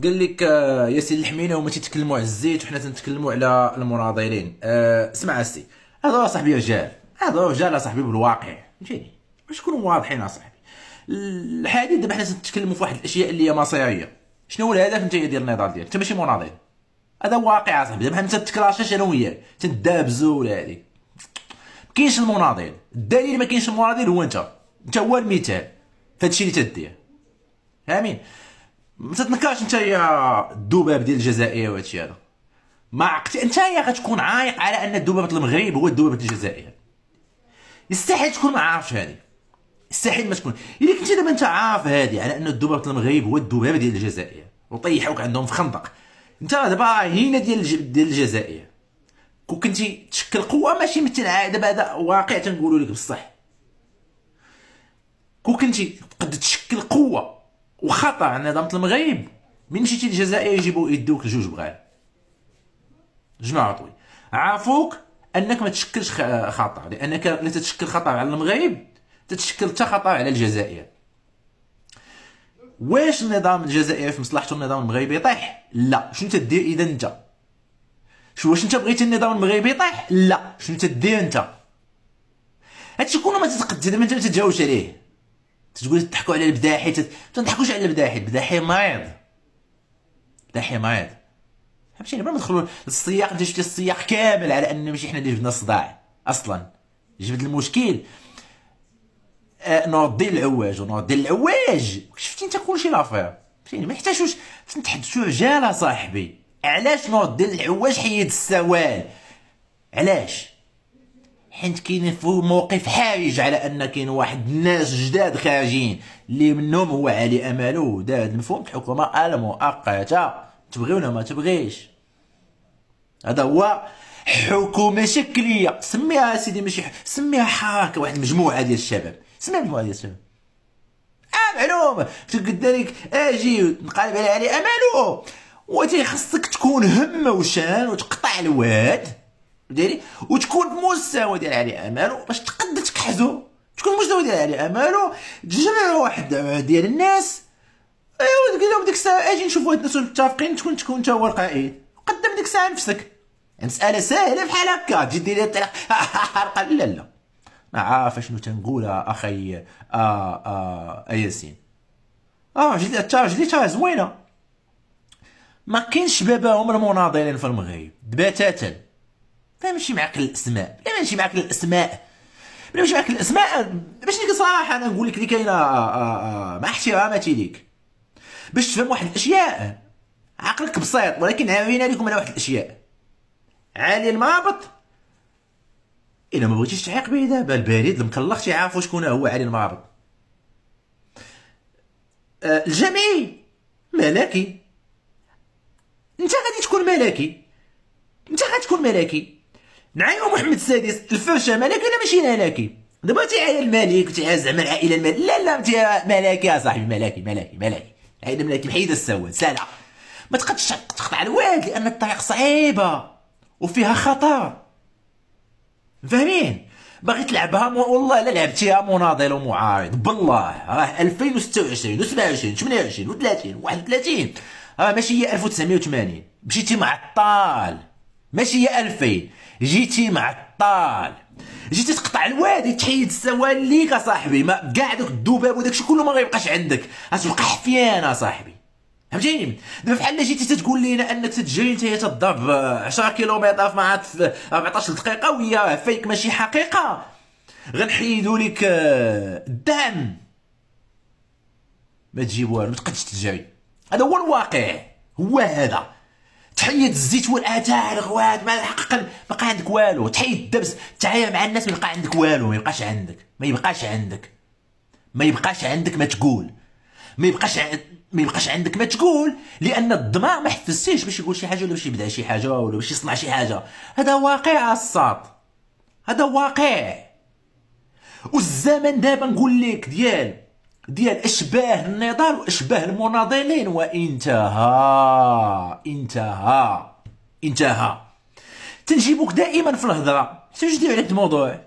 قال لك ياسين الحمينه هما تيتكلموا على الزيت وحنا تنتكلموا على المناضلين. اسمع السي، هذا صاحبي رجال، هذا رجال صاحبي بالواقع، فهمتيني؟ باش نكونوا واضحين اصاحبي. الحديث دابا حنا تنتكلموا في واحد الاشياء اللي هي مصيريه. شنو هو الهدف انت ديال النضال ديالك؟ انت ماشي مناضل، هذا واقع اصاحبي. دابا حنا تتكلاشاش انا وياك تندابزوا ولا هذيك، كاينش المناضل. الدليل ما كاينش المناضل هو انت هو المثال في هادشي اللي تدير. فاهمين؟ ما تتنكرش انت يا الذباب ديال الجزائر وهادشي هذا. ما عقلت انت يا غتكون عايق على ان الذبابة المغرب هو الذبابة الجزائر. يستحيل تكون ما عارفش هذه، يستحيل ما تكون. الا كنت دابا انت عارف هذه على ان الذبابة المغرب هو الذبابة ديال الجزائر وطيحوك عندهم في خندق، انت دابا هنا ديال الجزائر. كون كنتي تشكل قوه ماشي مثل دابا هذا واقع تنقولوا لك بصح. كون كنتي تقد تشكل قوه وخطر على نظام المغرب، من مشيتي للجزائر يجيبوا يدوك الجوج بغال جماعه طوي. عافوك انك ما تشكلش خطر، لانك لا تتشكل خطر على المغرب تتشكل حتى خطر على الجزائر. واش النظام الجزائري في مصلحته النظام المغربي يطيح؟ لا. شنو تدير اذا انت؟ واش انت بغيتي النظام المغربي يطيح؟ لا. شنو تدير انت؟ هادشي كله ما تتقد انت ما تتجاوبش عليه. تقول تضحكوا على البداحي، ما تضحكوش على البداحي. البداحي مريض، البداحي مريض، فهمتيني؟ بلا ما ندخلوا للسياق. انت شفتي السياق كامل على ان ماشي حنا اللي جبنا الصداع اصلا. جبد المشكل نور الدين العواج. ونور الدين العواج شفتي انت كلشي لافير، فهمتيني؟ ما يحتاجوش نتحدثوا رجال صاحبي. علاش نور الدين العواج حيد السوال؟ علاش؟ حيت كاين في موقف حرج على ان كاين واحد الناس جداد خارجين اللي منهم هو علي امالو دار مفهوم الحكومه المؤقته، تبغي ولا ما تبغيش. هذا هو حكومه شكليه. سميها سيدي ماشي سميها حركه، واحد المجموعه ديال الشباب، سميها مجموعه ديال الشباب. معلومه قلت لك اجي نقلب على علي امالو وتي خصك تكون همه وشان وتقطع الواد ديالي وتكون بمستوى ديال علي امالو باش تقد تكحزو. تكون مستوى ديال علي امالو، تجمع واحد ديال الناس، ايوا تقول لهم ديك الساعه اجي نشوفوا هاد الناس متفقين، تكون انت هو القائد. قدم ديك الساعه نفسك. مساله سهله بحال هكا تجي دير الطريق حرقه. لا لا، ما عارف شنو تنقولها اخي ياسين. جدي تا زوينه. ما كاينش شبابهم المناضلين في المغرب بتاتا. لا ماشي معاك الاسماء، لا ماشي معاك الاسماء، لا ماشي معاك الاسماء. باش نقول صراحه انا نقول لك اللي كاينه مع احتراماتي ليك باش تفهم واحد الاشياء. عقلك بسيط، ولكن عاوينا لكم على واحد الاشياء. علي المرابط الا ما بغيتيش تعيق به دابا البريد المكلخ تيعرفوا شكون هو علي المرابط. الجمعي ملكي، انت غادي تكون ملكي، انت غتكون ملكي. نعيم محمد السادس الفرشه ملكي ولا ماشي ملكي؟ دابا تيعيا الملك وتيعيا زعما العائله الملك. لا لا ملكي يا صاحبي، ملكي ملكي ملكي. عائله ملكي محيده السواد سالا. ما تقدش تقطع الواد لان الطريق صعيبه وفيها خطر، فاهمين؟ باغي تلعبها والله لا لعبتيها مناضل ومعارض بالله. راه 2026 و27 28 و30 31 راه ماشي هي 1980. مشيتي معطال، ماشي هي 2000 جيتي معطال. جيتي تقطع الواد تحيد السوال ليك اصاحبي. ما كاع دوك الذباب وداكشي كله ما غيبقاش عندك، غتبقى حفيان اصاحبي، فهمتيني؟ دابا بحال جيتي تقول لينا انك تجري انت تضرب 10 كيلومتر في معاد في 14 دقيقه وهي فيك ماشي حقيقه، غنحيدوا لك الدعم. ما تجيب والو، ما تقدش تجري. هذا هو الواقع، هو هذا. تحيد الزيت والاتاي الغوات ما حقا بقى عندك والو. تحيد الدبس تعاير مع الناس ما يبقى عندك والو. ما يبقاش عندك، ما يبقاش عندك، ما يبقاش عندك ما تقول، ما يبقاش عندك ما تقول، لان الدماغ ما حفزتيش باش يقول شي حاجه ولا باش يبدا شي حاجه ولا باش يصنع شي حاجه. هذا واقع الساط، هذا واقع. والزمن دابا نقول لك ديال اشباه النضال واشباه المناضلين وانتهى انتهى انتهى. تنجيبوك دائما في الهضره تجدي عليك الموضوع،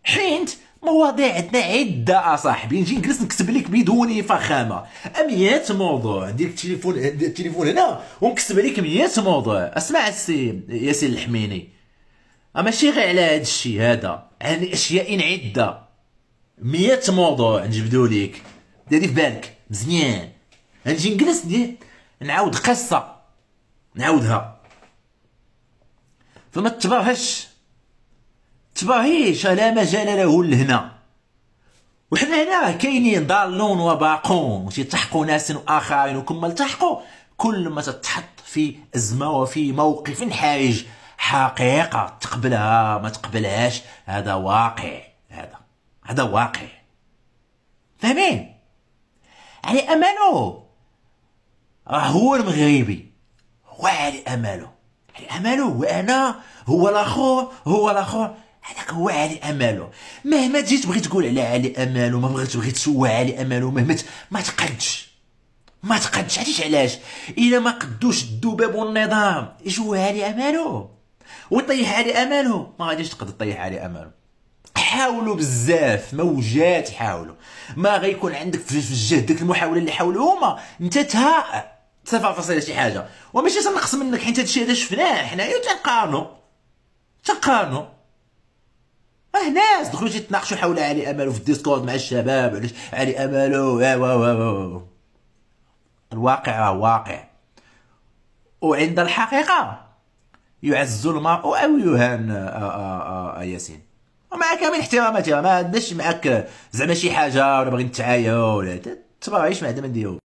حينت مواضيع عندنا عده اصاحبي، نجي نجلس نكتب لك بدون فخامه 100 موضوع، ندير التليفون هنا ونكتب لك 100 موضوع. اسمع السي ياسين الحميني، ماشي غير على هذا الشيء هذا، عن اشياء عده 100 موضوع نجبدو ليك، ديري في بالك مزيان. نجي نجلس نعاود قصه نعاودها، فما تباهيش لا مجال له لهنا. وحنا هنا كاينين ضالون وباقون وتيتحقوا ناس اخرين، وكما التحقوا كل ما تتحط في ازمه وفي موقف حرج حقيقه تقبلها ما تقبلهاش، هذا واقع، هذا واقع. فاهمين؟ علي امله هو المغربي، هو علي امله، وانا هو الاخر هذاك هو علي امله. مهما تجي تبغي تقول على علي امله، ما بغيت تبغي تسوى علي امله، مهما ما تقدش. علاش؟ الا ما قدوش الذباب والنظام يجوا علي امله ويطيح علي امله، ما غاديش تقدر تطيح علي امله. حاولوا بزاف موجات، حاولوا، ما غيكون عندك في الجهد ديك المحاوله اللي حاولوا هما، انت تفاصيل شي حاجه، وماشي تنقص منك، حيت هادشي هذا شفناه حنايا تنقارنوا ناس دخلوا تيتناقشوا حول علي امله في الديسكورد مع الشباب، علاش علي امله الواقع راه واقع، وعند الحقيقه يعز المرء او يهان. ياسين، ومع كامل احتراماتي ما عندناش معاك زعما شي حاجه ولا باغي نتعايا ولا تبغيش مع دابا نديرو.